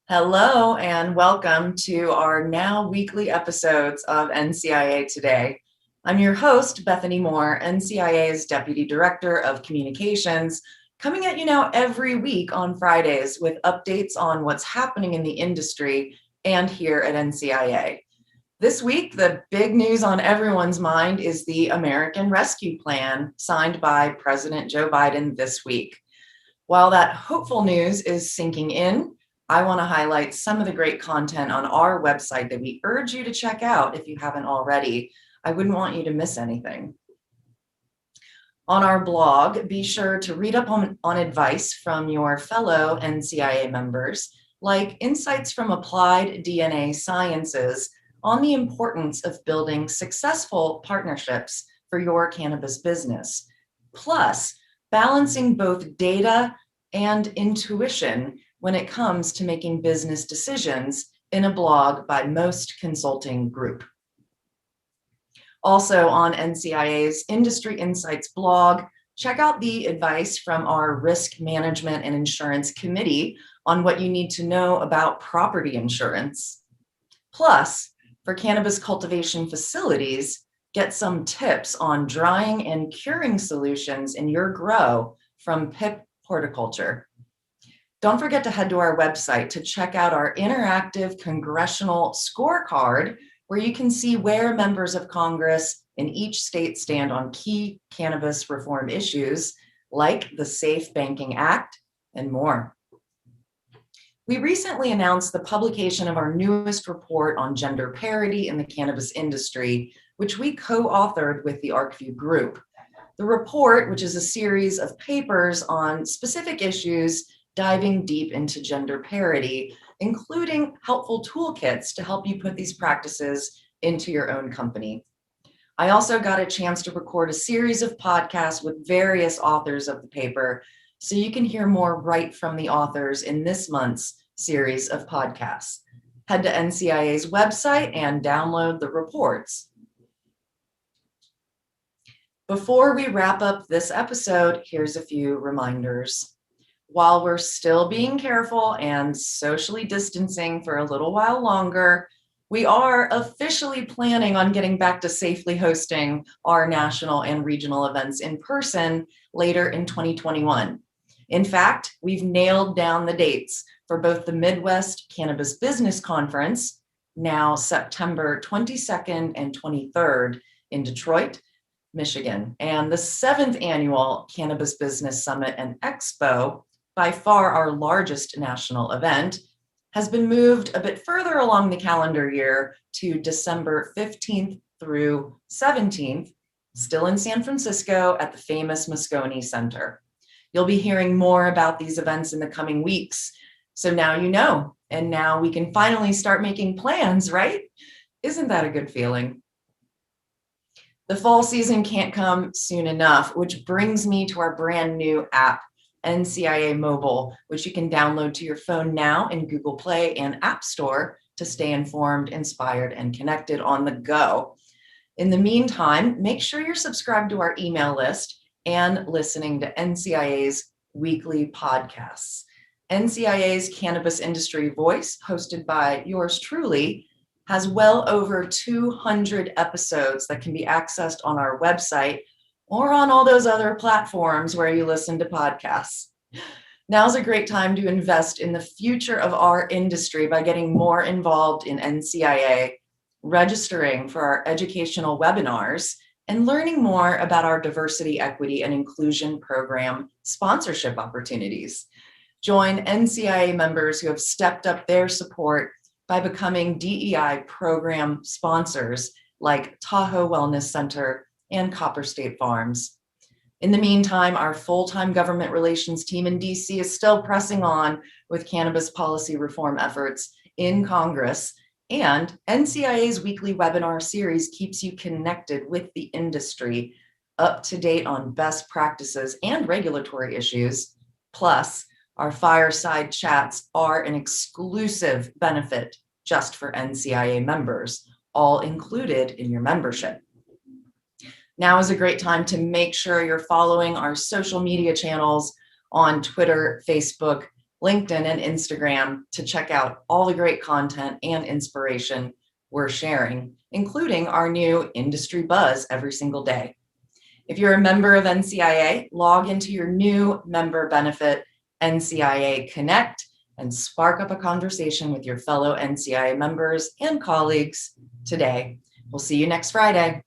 Hello and welcome to our now weekly episodes of NCIA Today. I'm your host, Bethany Moore, NCIA's Deputy Director of Communications, coming at you now every week on Fridays with updates on what's happening in the industry and here at NCIA. This week, the big news on everyone's mind is the American Rescue Plan signed by President Joe Biden this week. While that hopeful news is sinking in, I want to highlight some of the great content on our website that we urge you to check out if you haven't already. I wouldn't want you to miss anything. On our blog, be sure to read up on advice from your fellow NCIA members, like insights from applied DNA sciences on the importance of building successful partnerships for your cannabis business, plus balancing both data and intuition when it comes to making business decisions in a blog by Most Consulting Group. Also on NCIA's Industry Insights blog, check out the advice from our Risk Management and Insurance Committee on what you need to know about property insurance. Plus, for cannabis cultivation facilities, get some tips on drying and curing solutions in your grow from PIP Horticulture. Don't forget to head to our website to check out our interactive congressional scorecard, where you can see where members of Congress in each state stand on key cannabis reform issues, like the Safe Banking Act and more. We recently announced the publication of our newest report on gender parity in the cannabis industry, which we co-authored with the ArcView Group. The report, which is a series of papers on specific issues diving deep into gender parity, including helpful toolkits to help you put these practices into your own company. I also got a chance to record a series of podcasts with various authors of the paper, so you can hear more right from the authors in this month's series of podcasts. Head to NCIA's website and download the reports. Before we wrap up this episode, here's a few reminders. While we're still being careful and socially distancing for a little while longer, we are officially planning on getting back to safely hosting our national and regional events in person later in 2021. In fact, we've nailed down the dates for both the Midwest Cannabis Business Conference, now September 22nd and 23rd in Detroit, Michigan, and the 7th Annual Cannabis Business Summit and Expo, by far our largest national event, has been moved a bit further along the calendar year to December 15th through 17th, still in San Francisco at the famous Moscone Center. You'll be hearing more about these events in the coming weeks. So now you know, and now we can finally start making plans, right? Isn't that a good feeling? The fall season can't come soon enough, which brings me to our brand new app, NCIA Mobile, which you can download to your phone now in Google Play and App Store to stay informed, inspired, and connected on the go. In the meantime, make sure you're subscribed to our email list and listening to NCIA's weekly podcasts. NCIA's Cannabis Industry Voice, hosted by yours truly, has well over 200 episodes that can be accessed on our website or on all those other platforms where you listen to podcasts. Now's a great time to invest in the future of our industry by getting more involved in NCIA, registering for our educational webinars, and learning more about our diversity, equity, and inclusion program sponsorship opportunities. Join NCIA members who have stepped up their support by becoming DEI program sponsors like Tahoe Wellness Center and Copper State Farms. In the meantime, our full-time government relations team in DC is still pressing on with cannabis policy reform efforts in Congress, and NCIA's weekly webinar series keeps you connected with the industry, up to date on best practices and regulatory issues. Plus, our fireside chats are an exclusive benefit just for NCIA members, all included in your membership. Now is a great time to make sure you're following our social media channels on Twitter, Facebook, LinkedIn, and Instagram to check out all the great content and inspiration we're sharing, including our new industry buzz every single day. If you're a member of NCIA, log into your new member benefit, NCIA Connect, and spark up a conversation with your fellow NCIA members and colleagues today. We'll see you next Friday.